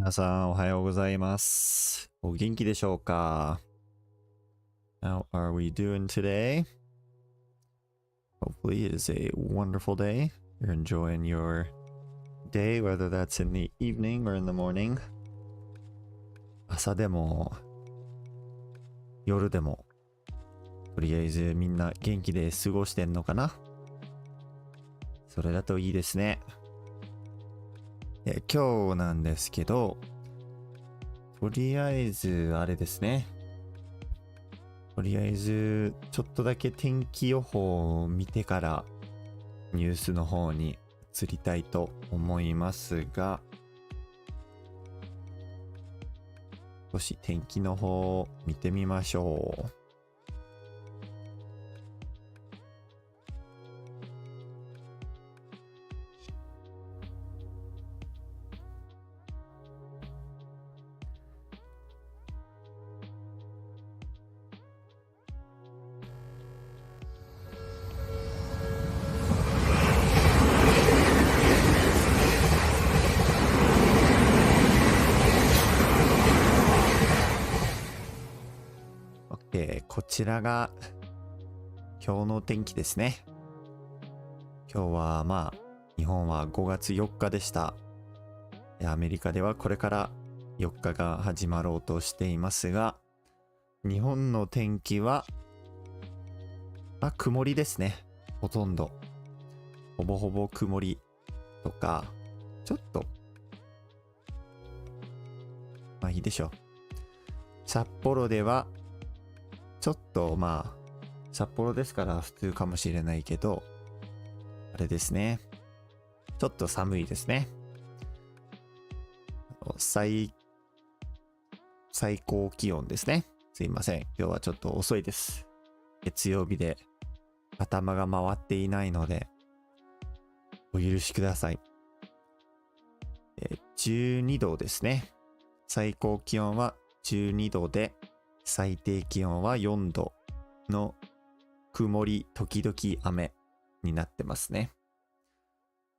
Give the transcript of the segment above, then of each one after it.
皆さんおはようございます。お元気でしょうか？ How are we doing today? Hopefully it is a wonderful day. You're enjoying your day, whether that's in the evening or in the morning. 朝でも夜でもとりあえずみんな元気で過ごしてんのかな？それだといいですね。今日なんですけど、とりあえずあれですね。とりあえずちょっとだけ天気予報を見てからニュースの方に移りたいと思いますが、少し天気の方を見てみましょう。こちらが今日の天気ですね。今日は日本は5月4日でした。アメリカではこれから4日が始まろうとしていますが、日本の天気は曇りですね。ほとんどほぼほぼ曇りとか、ちょっといいでしょう。札幌ではちょっと札幌ですから普通かもしれないけど、あれですね。ちょっと寒いですね。最高気温ですね。すいません。今日はちょっと遅いです。月曜日で頭が回っていないので、お許しください。12度ですね。最高気温は12度で、最低気温は4度の曇り時々雨になってますね。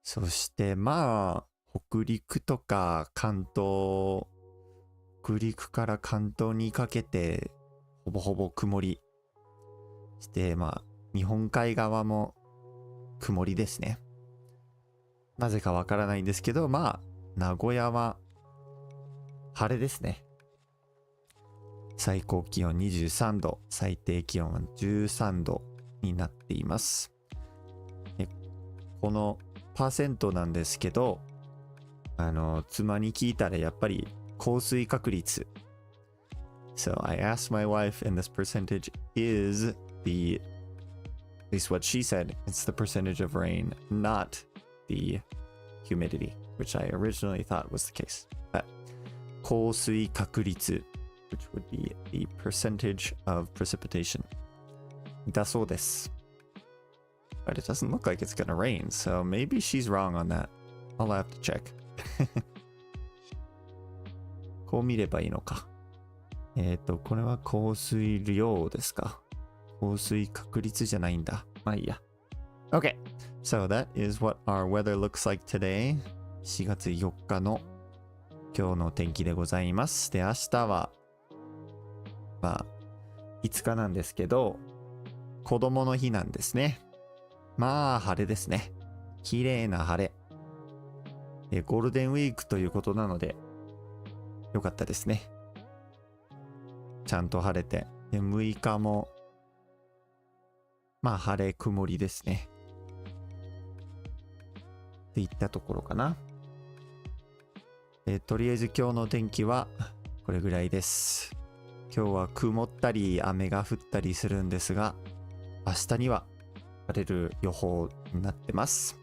そして北陸とか関東、北陸から関東にかけてほぼほぼ曇りして日本海側も曇りですね。なぜかわからないんですけど名古屋は晴れですね。最高気温23度、最低気温は13度になっています。このパーセントなんですけど、妻に聞いたらやっぱり降水確率。So I asked my wife and this percentage is at least what she said, it's the percentage of rain, not the humidity, which I originally thought was the case. But 降水確率which would be the percentage of precipitation. だそうです。But it doesn't look like it's gonna rain, so maybe she's wrong on that. I'll have to check. こう見ればいいのか。これは降水量ですか。降水確率じゃないんだ。いいや。Okay, so that is what our weather looks like today. 4月4日の今日の天気でございます。で、明日は5日なんですけど、子供の日なんですね。晴れですね。綺麗な晴れ。ゴールデンウィークということなので、よかったですね。ちゃんと晴れて。で、6日も、晴れ曇りですね。っていったところかな。とりあえず今日の天気はこれぐらいです。今日は曇ったり雨が降ったりするんですが、明日には晴れる予報になってます。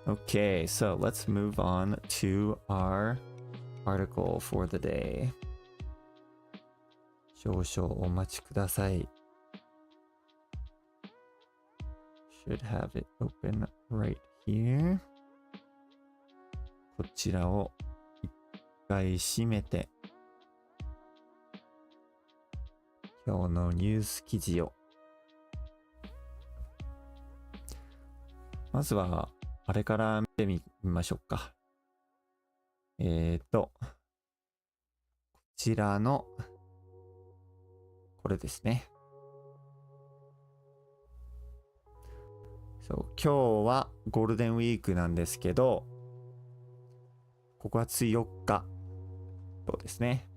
Okay, so let's move on to our article for the day. 少々お待ちください。Should have it open right here. こちらを一回閉めて、今日のニュース記事を。まずはあれから見てみましょうか。こちらの、これですね。そう、今日はゴールデンウィークなんですけど、5月4日、そうですね。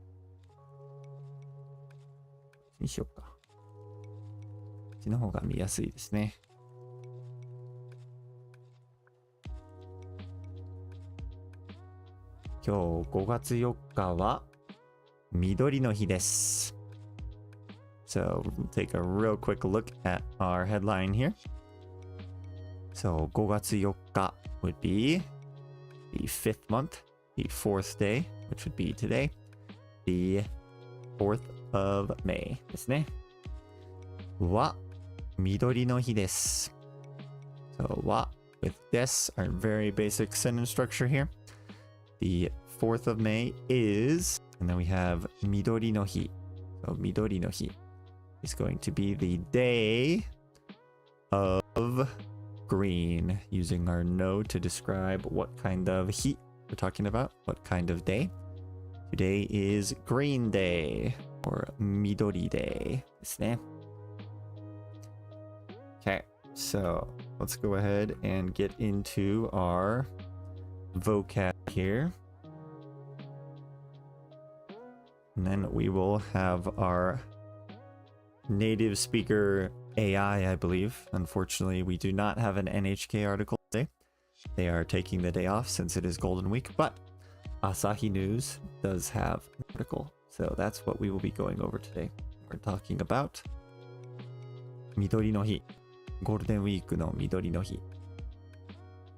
にしようか。こっちの方が見やすいですね。今日5月4日は緑の日です。So, we'll take a real quick look at our headline here. So, 5月4日 would be the 5th month, the 4th day, which would be today, the 4th of May ですね。は緑の日です。So, は with this, our very basic sentence structure here. The 4th of May is, and then we have 緑の日. So, 緑の日 is going to be the day of green, using our no to describe what kind of heat we're talking about, what kind of day. Today is green day, or 緑 day ですね。Okay, so let's go ahead and get into our vocab here. And then we will have our native speaker AI, I believe. Unfortunately, we do not have an NHK article today. They are taking the day off since it is Golden Week, but Asahi News does have an article. So that's what we will be going over today. We're talking about 緑の日. Golden Week の緑の日.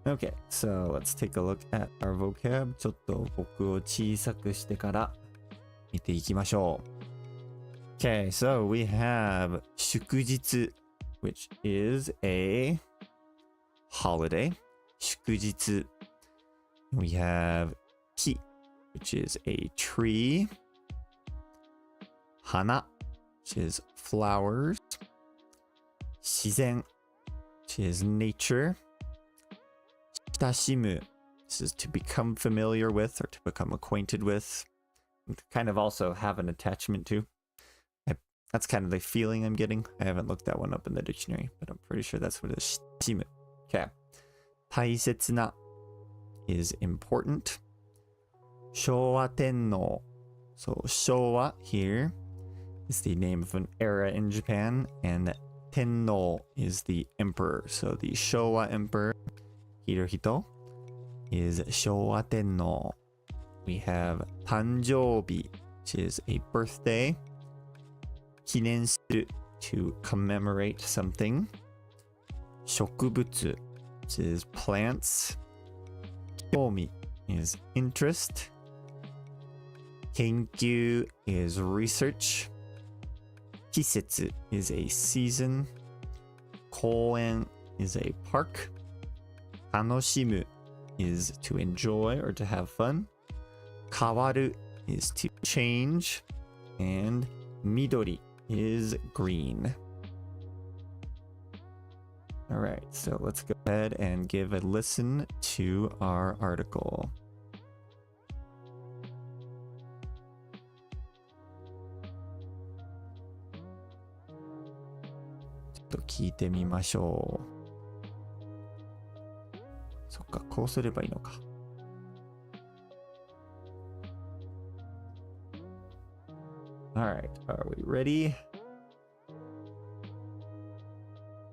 Okay, so let's take a look at our vocab. ちょっと僕を小さくしてから見ていきましょう。Okay, so we have 祝日, which is a holiday. 祝日. We have 木, which is a tree. 花, which is flowers. 自然, which is nature. 親しむ, this is to become familiar with or to become acquainted with. Kind of also have an attachment to. That's kind of the feeling I'm getting. I haven't looked that one up in the dictionary, but I'm pretty sure that's what it is. 親しむ. Okay. 大切な is important. 昭和天皇. So 昭和 here is the name of an era in Japan, and 天皇 is the emperor. So the Showa emperor, Hirohito, is 昭和天皇. We have 誕生日, which is a birthday. 記念する to commemorate something. 植物 which is plants. 興味 is interest. 研究 is research. 季節 is a season. 公園 is a park. 楽しむ is to enjoy or to have fun. 変わる is to change. And 緑 is green. All right, so let's go ahead and give a listen to our article. ちょっと聞いてみましょう。そっか、こうすればいいのか。All right, are we ready?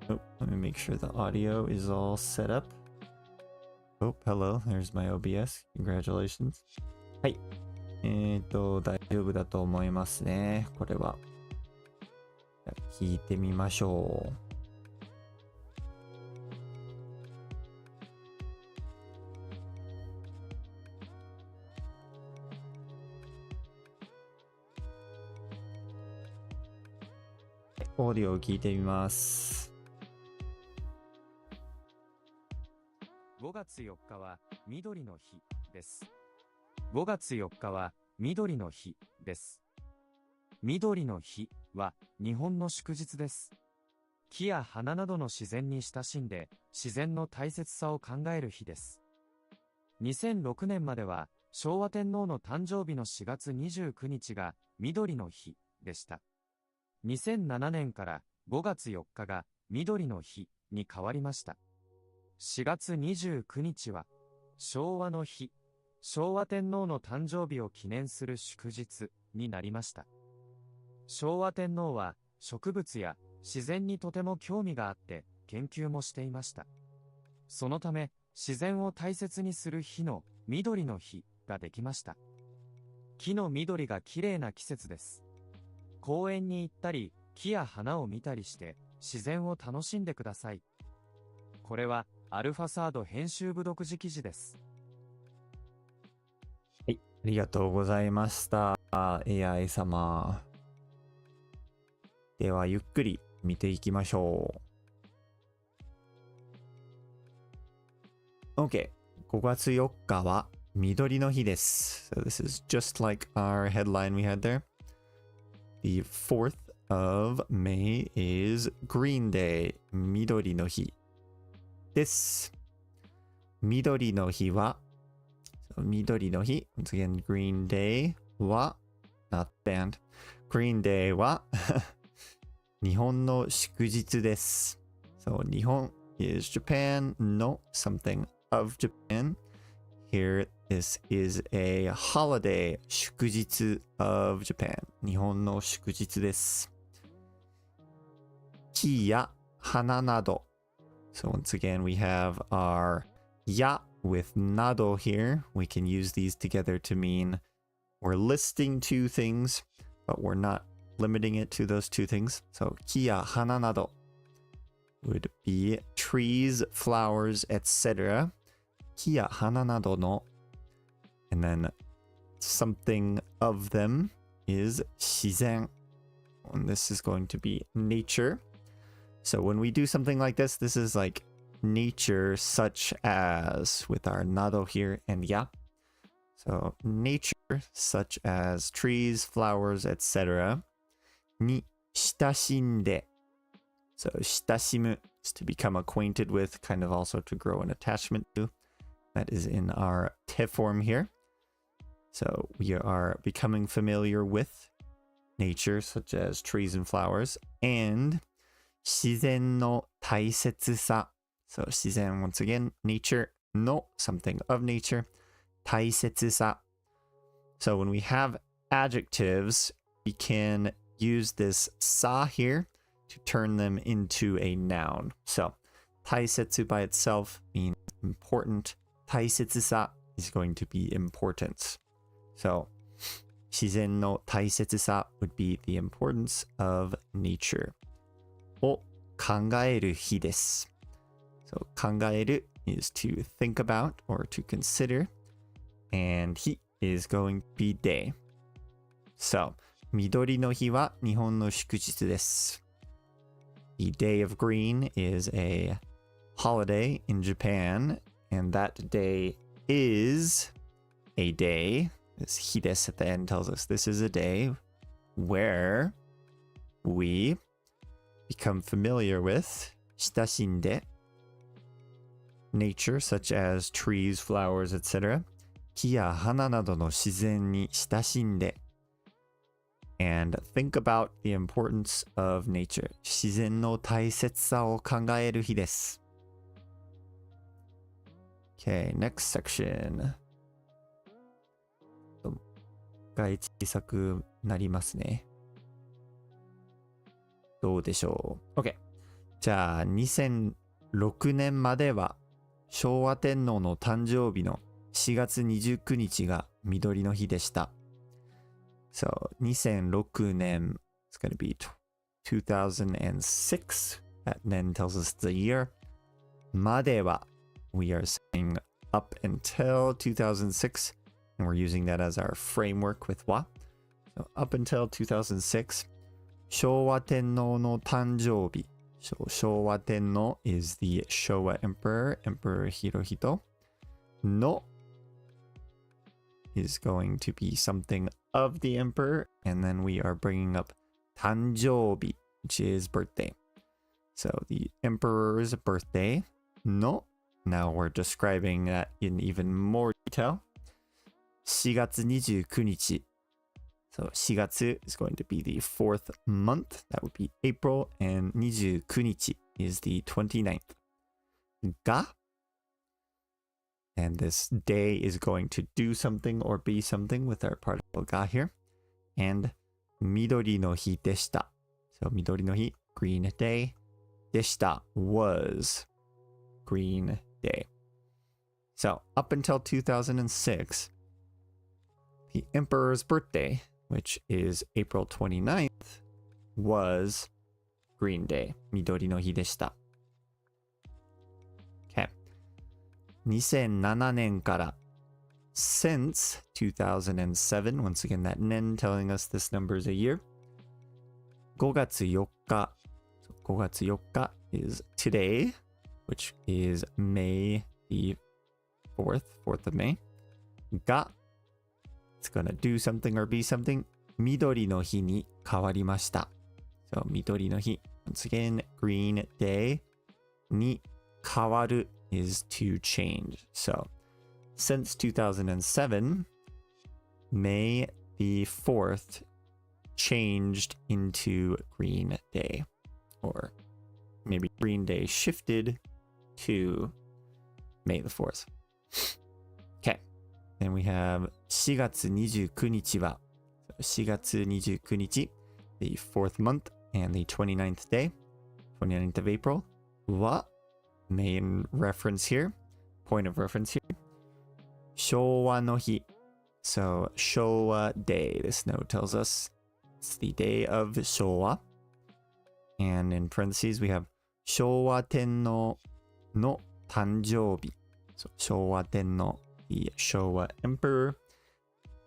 Oh, let me make sure the audio is all set up. Oh, hello, there's my OBS. Congratulations. はい。大丈夫だと思いますね。これは。じゃあ聞いてみましょう。オーディオを聞いてみます。5月4日は緑の日です。5月4日は緑の日です。緑の日は日本の祝日です。木や花などの自然に親しんで自然の大切さを考える日です。2006年までは昭和天皇の誕生日の4月29日が緑の日でした。2007年から5月4日が緑の日に変わりました。4月29日は昭和の日、昭和天皇の誕生日を記念する祝日になりました。昭和天皇は植物や自然にとても興味があって研究もしていました。そのため自然を大切にする日の緑の日ができました。木の緑がきれいな季節です。公園に行ったり木や花を見たりして自然を楽しんでください。これはアルファサード編集部独自記事です。はい、ありがとうございました。AI 様。ではゆっくり見ていきましょう。OK。5月4日は緑の日です。So this is just like our headline we had there. The 4th of May is Green Day. 緑の日です。緑の日は、緑の日、once again, Green Day は、not band. Green Day は、日本の祝日です。So 日本 is Japan, no something of Japan. Here, this is a holiday, 祝日 of Japan. 日本の祝日です。木や花など。So once again, we have our ya with nado here. We can use these together to mean we're listing two things, but we're not limiting it to those two things. So 木や花など would be trees, flowers, etc. 木や花などの and then something of them is 自然 and this is going to be nature. So when we do something like this is like nature such as with our nado here and ya. So nature such as trees, flowers, etc. に親しんで So 親しむ is to become acquainted with, kind of also to grow an attachment to. That is in our te form here. So we are becoming familiar with nature such as trees and flowers and 自然の大切さ So 自然 once again nature の something of nature 大切さ So when we have adjectives we can use this sa here to turn them into a noun. So 大切 by itself means important. 大切さ is going to be importance. So 自然の大切さ would be the importance of nature. を考える日です。So 考える is to think about or to consider. And 日 is going to be day. So 緑の日は日本の祝日です。The Day of Green is a holiday in Japan, and that day is a day. This 日です at the end tells us this is a day where we become familiar with 親しんで nature such as trees, flowers, etc. 木や花などの自然に親しんで and think about the importance of nature. 自然の大切さを考える日です。Okay, next section. が小さくなりますね。どうでしょう。OK。じゃあ、2006年までは昭和天皇の誕生日の4月29日が緑の日でした。So 2006年 it's going to be 2006. That then tells us the year. までは we are saying up until 2006 and we're using that as our framework with wa. So up until 2006. 昭和天皇の誕生日。昭和天皇 is the Showa Emperor, Emperor Hirohito. No is going to be something of the emperor, and then we are bringing up 誕生日, which is birthday. So the emperor's birthday. No. Now we're describing that in even more detail. 4月29日。So 4月 is going to be the fourth month. That would be April. And 29日 is the 29th. が And this day is going to do something or be something with our particle が here. And 緑の日でした。So 緑の日 green day. でした was green day. So up until 2006, the emperor's birthday, which is April 29th, was green day. 緑の日でした。Okay. 2007年から since 2007, once again that nen telling us this number is a year. 5月4日 5月4日 is today, which is May the 4th of May. が it's gonna do something or be something. 緑の日に変わりました。So 緑の日 once again green day に変わる is to change. So since 2007, May the 4th changed into green day, or maybe green day shifted to May the 4th. Okay. Then we have 4月29日は4月29日 the 4th month and the 29th day, 29th of April は main reference here, point of reference here, 昭和の日. So 昭和 day, this note tells us it's the day of 昭和. And in parentheses we have 昭和天皇の誕生日. So 昭和天皇 the Showa Emperor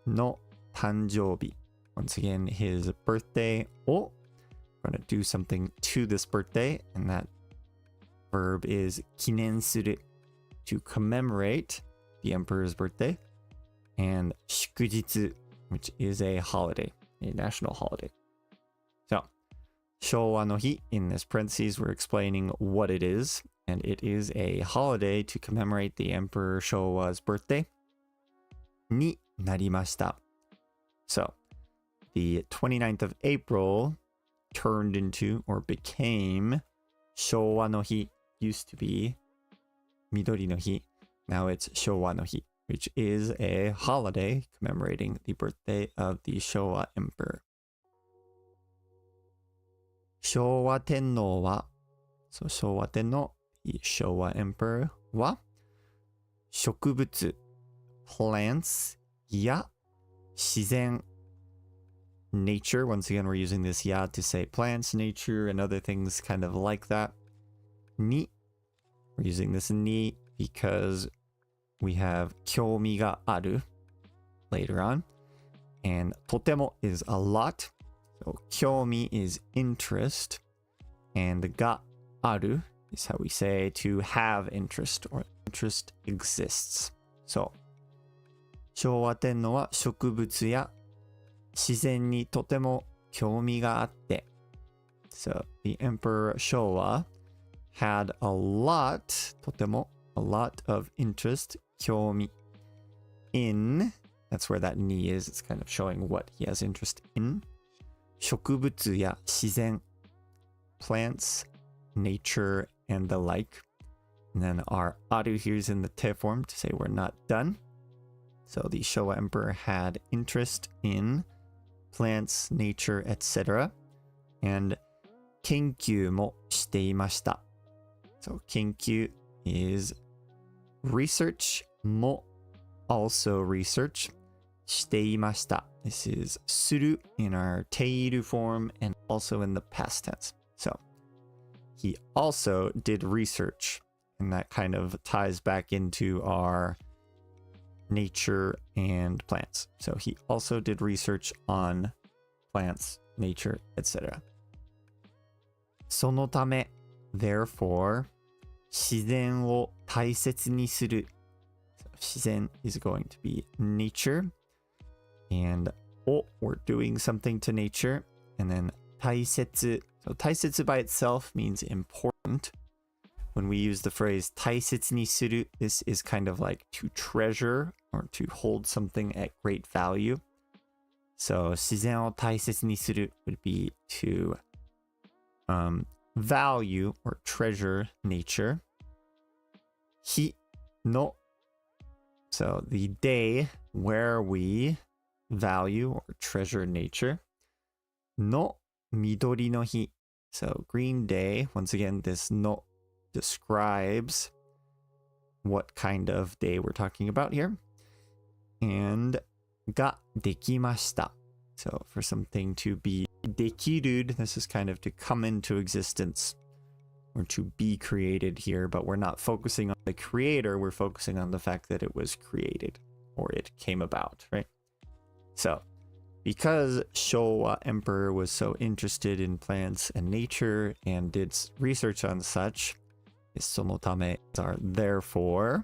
の誕生日. Once again, his birthday. Oh, we're going to do something to this birthday, and that verb is 記念する to commemorate the emperor's birthday. And 祝日, which is a holiday, a national holiday. So, 昭和の日 in this parentheses, we're explaining what it is. And it is a holiday to commemorate the Emperor Showa's birthday. になりました. So, the 29th of April turned into or became 昭和の日. Used to be 緑の日. Now it's 昭和の日, which is a holiday commemorating the birthday of the Showa Emperor. 昭和天皇は So 昭和天皇the Showa Emperor は植物 plants や自然 nature. Once again, we're using this ya to say plants, nature, and other things kind of like that. に we're using this ni because we have 興味がある later on. And とても is a lot. So 興味 is interest. And がある is how we say to have interest or interest exists. So 昭和天皇は植物や自然にとても興味があって So the Emperor Showa had a lot とても a lot of interest 興味 in that's where that ni is. It's kind of showing what he has interest in 植物や自然 plants, nature, and the like. And then our aru here is in the te form to say we're not done. So the Showa Emperor had interest in plants, nature, etc. And 研究もしていました. So 研究 is research も also research していました. This is する in our teiru form and also in the past tense. So he also did research, and that kind of ties back into our nature and plants. So he also did research on plants, nature, etc. そのため therefore 自然を大切にする 自然 is going to be nature, and を we're doing something to nature, and then 大切 so 大切 by itself means important, when we use the phrase 大切にする, this is kind of like to treasure or to hold something at great value. So 自然を大切にする would be to value or treasure nature. 日の so the day where we value or treasure nature. の緑の日. So green day, once again, this no describes what kind of day we're talking about here. And ができました. So for something to be できる, this is kind of to come into existence or to be created here, but we're not focusing on the creator, we're focusing on the fact that it was created or it came about, right? So because Showa Emperor was so interested in plants and nature and did research on such, そのため are therefore,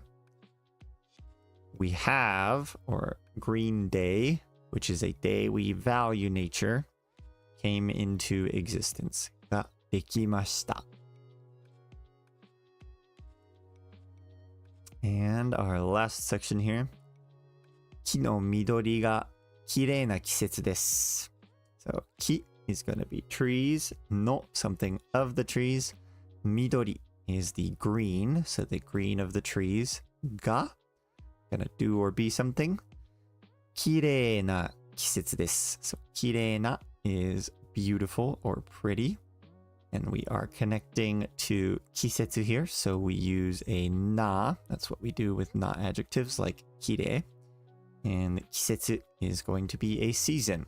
we have, or Green Day, which is a day we value nature, came into existence. ができました. And our last section here. 木の緑が綺麗な季節です. So 木 is going to be trees, の something of the trees, 緑 is the green, so the green of the trees, が gonna do or be something, 綺麗な季節です. So 綺麗な is beautiful or pretty, and we are connecting to 季節 here, so we use a な, that's what we do with な adjectives like 綺麗. And 季節 is going to be a season.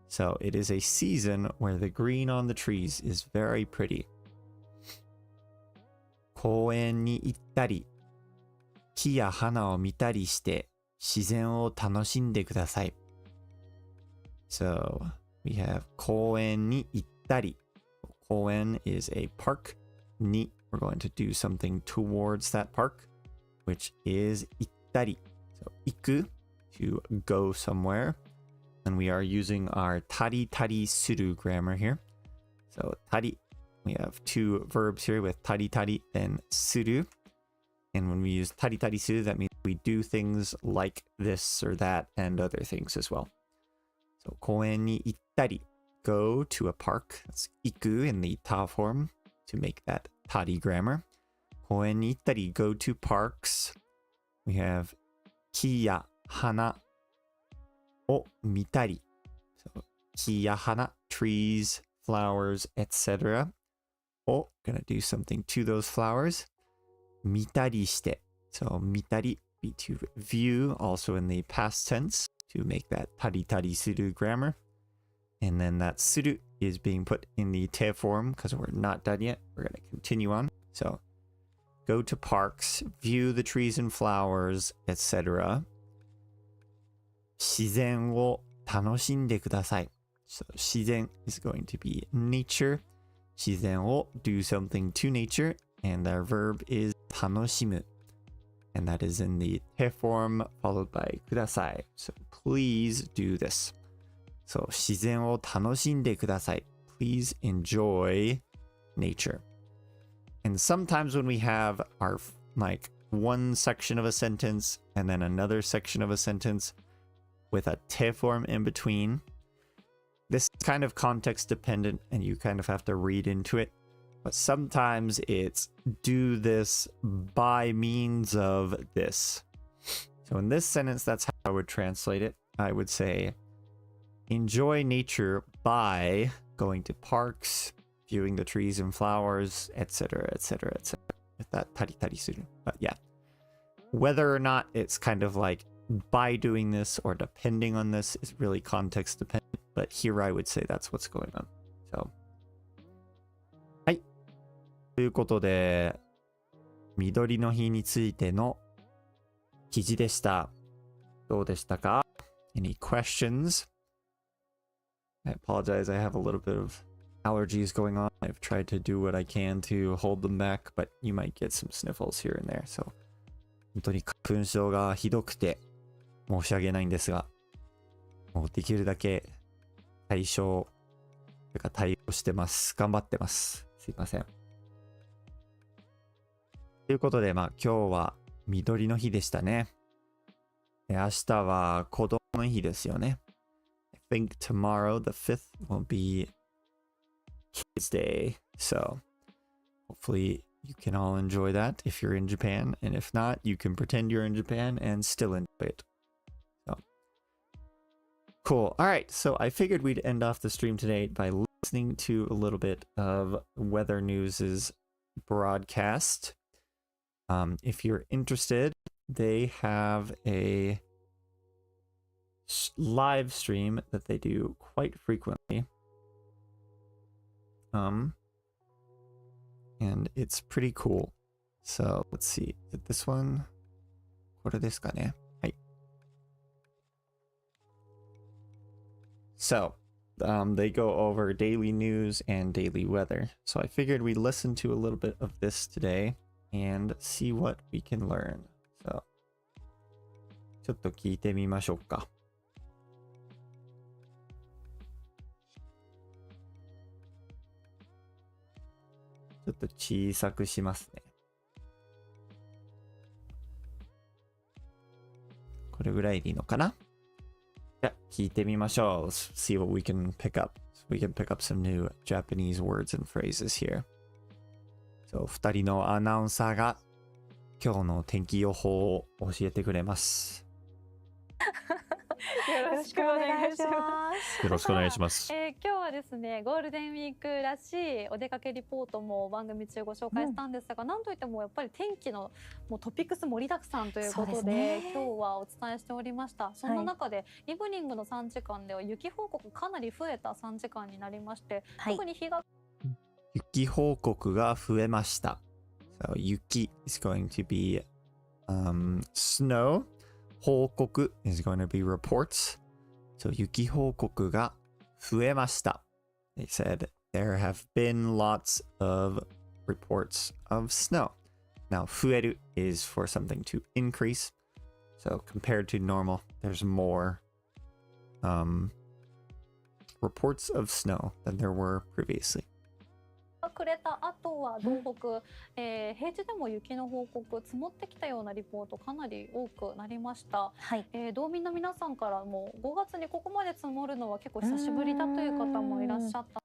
So it is a season where the green on the trees is very pretty. 公園に行ったり、木や花を見たりして自然を楽しんでください. So we have 公園に行ったり. 公園 is a park. に we're going to do something towards that park, which is 行ったり. So 行く to go somewhere. And we are using our たりたりする grammar here. So たり, we have two verbs here with たりたり and する. And when we use たりたりする, that means we do things like this or that and other things as well. So 公園に行ったり, go to a park. That's 行く in the た form to make that たり grammar. 公園に行ったり, go to parks. We have 木や花を見たり. So 木や花, trees, flowers, etc. を gonna do something to those flowers. 見たりして. So 見たり be to view, also in the past tense to make that たりたりする grammar. And then that する is being put in the て form because we're not done yet. We're going to continue on. So go to parks, view the trees and flowers, etc. 自然を楽しんでください. So 自然 is going to be nature. 自然を do something to nature. And our verb is 楽しむ. And that is in the て form followed by ください. So please do this. So 自然を楽しんでください. Please enjoy nature. And sometimes when we have our like one section of a sentence and then another section of a sentence with a て form in between, this is kind of context dependent and you kind of have to read into it. But sometimes it's do this by means of this. So in this sentence, that's how I would translate it. I would say, enjoy nature by going to parks, viewing the trees and flowers, etc., etc., etc. With that たりたりする. But yeah, whether or not it's kind of like by doing this or depending on this is really context dependent. But here I would say that's what's going on. So, はい。ということで、緑の日についての記事でした。どうでしたか? Any questions? I apologize, I have a little bit of allergies going on. I've tried to do what I can to hold them back, but you might get some sniffles here and there. So, 本当に花粉症がひどくて申し訳ないんですが、もうできるだけ対応してます。頑張ってます。すいません。ということで、今日は緑の日でしたね。明日は子供の日ですよね。I think tomorrow, the 5th, will be Kids Day. So, hopefully you can all enjoy that if you're in Japan. And if not, you can pretend you're in Japan and still enjoy it. So, cool. All right. So, I figured we'd end off the stream today by listening to a little bit of Weather News's broadcast. If you're interested, they have a live stream that they do quite frequently. And it's pretty cool. So let's see. Is it this one? これですかね? はい. So, they go over daily news and daily weather. So I figured we'd listen to a little bit of this today and see what we can learn. So, ちょっと聞いてみましょうか。ちょっと小さくしますね。これぐらいでいいのかな？じゃあ、聞いてみましょう。Let's see what we can pick up. So we can pick up some new Japanese words and phrases here. So, 2人のアナウンサーが今日の天気予報を教えてくれます。よろしくお願いします。よろしくお願いします。今日はですね、ゴールデンウィークらしいお出かけリポートも番組中ご紹介したんですが、なんといってもやっぱり天気のもうトピックス盛りだくさんということで、今日はお伝えしておりました。そんな中で、イブニングの3時間では雪報告かなり増えた3時間になりまして、特に日が雪報告が増えました。So, 雪 is going to be snow. 報告 is going to be reports. So, 雪報告が増えました。They said there have been lots of reports of snow. Now, 増える is for something to increase. So, compared to normal, there's more reports of snow than there were previously. くれた後は東北、平地でも雪の報告積もってきたようなリポートかなり多くなりました、道民の皆さんからも5月にここまで積もるのは結構久しぶりだという方もいらっしゃった。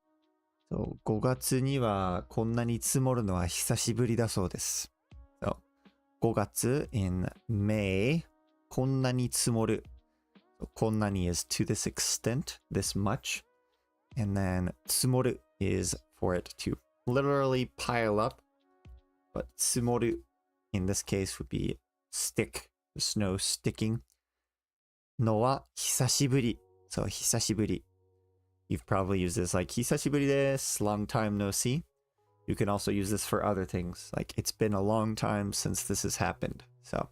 そう、5月にはこんなに積もるのは久しぶりだそうです。So, 5月 in May こんなに積もる。So, こんなに is to this extent, this much. And then 積もる is for it to literally pile up. But 積もる in this case would be stick, the snow sticking. のは久しぶり。So 久しぶり。You've probably used this like 久しぶりです long time no see. You can also use this for other things. Like it's been a long time since this has happened. So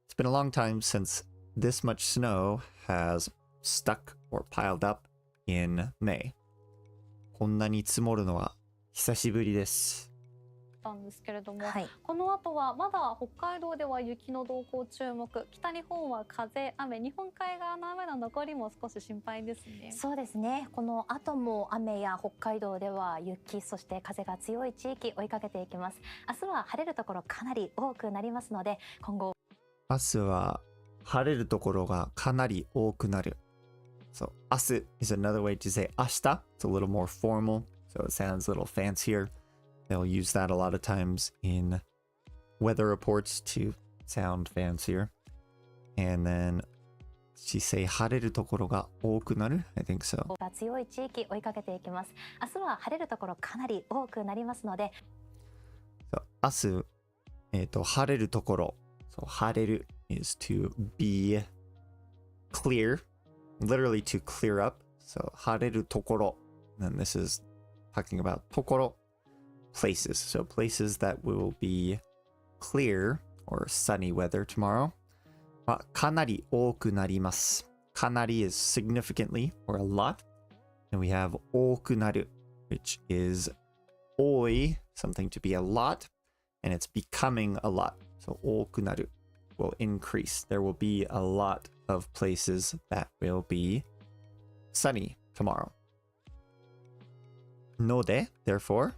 it's been a long time since this much snow has stuck or piled up in May. こんなに積もるのは久しぶりです。んですけれども、この後はまだ北海道では雪の動向注目、北日本は風、雨、日本海側の雨の残りも少し心配ですね。そうですね。この後も雨や北海道では雪、そして風が強い地域追いかけていきます。明日は晴れるところかなり多くなりますので、今後明日は晴れるところがかなり多くなる。So 明日 is another way to say 明日. It's a little more formal, so it sounds a little fancier. They'll use that a lot of times in weather reports to sound fancier. And then, she say 晴れるところが多くなる? I think so. 強い地域追いかけていきます。明日は晴れるところかなり多くなりますので。So 明日、晴れるところ。So 晴れる is to be clear, literally to clear up. So 晴れるところ. And this is talking about ところ. Places. So places that will be clear or sunny weather tomorrow. かなり多くなります。かなり is significantly or a lot. And we have 多くなる, which is 多い, something to be a lot. And it's becoming a lot. So 多くなる will increase. There will be a lot of places that will be sunny tomorrow. ので, therefore,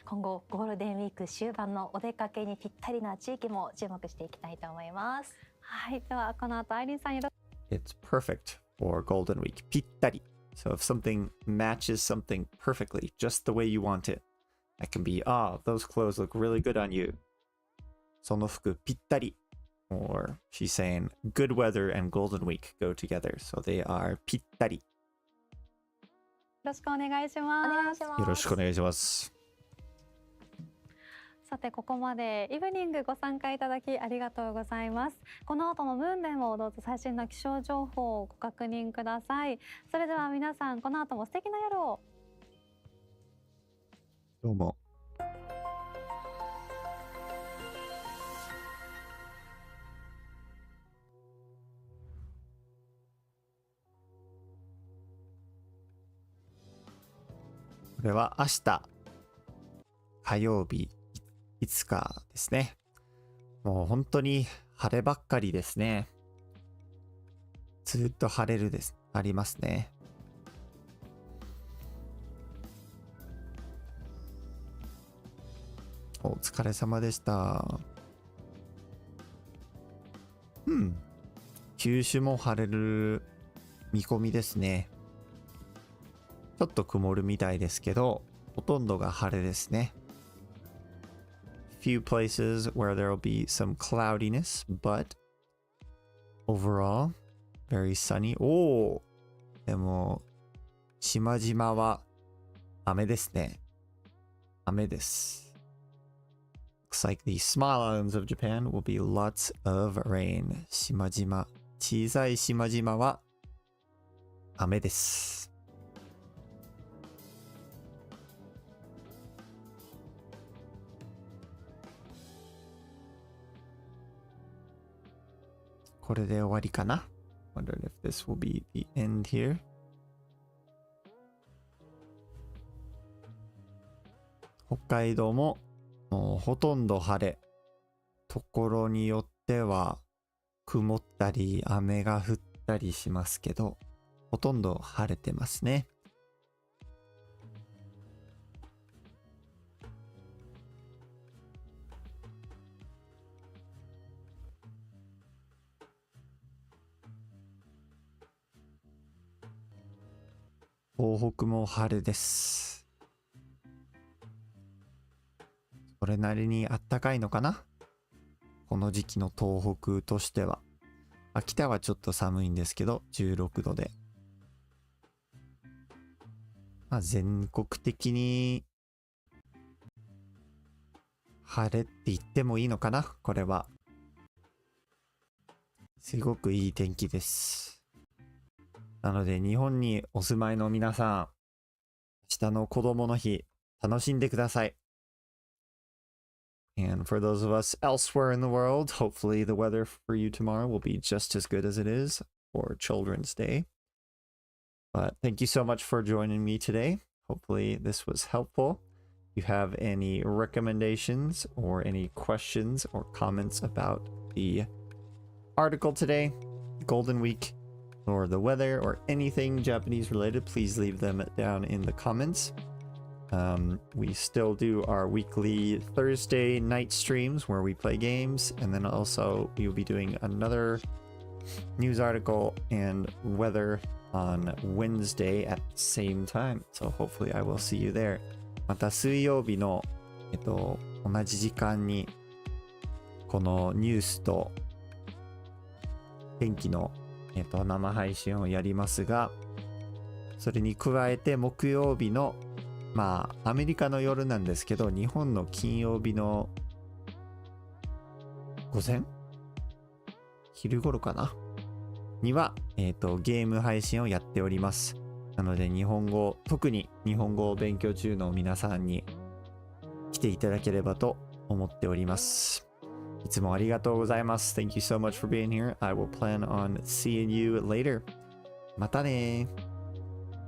今後ゴールデンウィーク終盤のお出かけにぴったりな地域も注目していきたいと思います。はい、ではこの後アイリンさんよろ It's perfect for Golden Week. ぴったり. So if something matches something perfectly, just the way you want it, that can be, those clothes look really good on you. その服ぴったり. Or she's saying good weather and Golden Week go together. So they are ぴったり. よろしくお願いします。お願いします。よろしくお願いします。さてここまでイブニングご参加いただきありがとうございます。この後のムーンでもどうぞ最新の気象情報をご確認ください。それでは皆さんこの後も素敵な夜を。どうも。これは明日火曜日5日ですね。もう本当に晴ればっかりですね。ずっと晴れるです。ありますね。お疲れ様でした。九州も晴れる見込みですね。ちょっと曇るみたいですけど、ほとんどが晴れですね。Few places where there will be some cloudiness, but overall, very sunny. でも、島々は雨ですね。雨です。Looks like the small islands of Japan will be lots of rain. 島々、小さい島々は雨です。これで終わりかな Wonder if this will be the end here. 北海道ももうほとんど晴れ。ところによっては曇ったり雨が降ったりしますけど、ほとんど晴れてますね。東北も晴れです。それなりにあったかいのかな？この時期の東北としては。秋田はちょっと寒いんですけど、16度で。まあ、全国的に晴れって言ってもいいのかな？これは。すごくいい天気です。なので日本にお住まいの皆さん、明日の子供の日、楽しんでください。And for those of us elsewhere in the world, hopefully the weather for you tomorrow will be just as good as it is for Children's Day. But thank you so much for joining me today. Hopefully this was helpful. If you have any recommendations or any questions or comments about the article today, Golden Week, or the weather, or anything Japanese related, please leave them down in the comments. We still do our weekly Thursday night streams where we play games, and then also we'll be doing another news article and weather on Wednesday at the same time. So hopefully I will see you there. また水曜日の、同じ時間にこのニュースと天気の生配信をやりますが、それに加えて木曜日のアメリカの夜なんですけど、日本の金曜日の午前昼頃かなには、ゲーム配信をやっております。なので特に日本語を勉強中の皆さんに来ていただければと思っております。いつもありがとうございます。Thank you so much for being here. I will plan on seeing you later. またねー。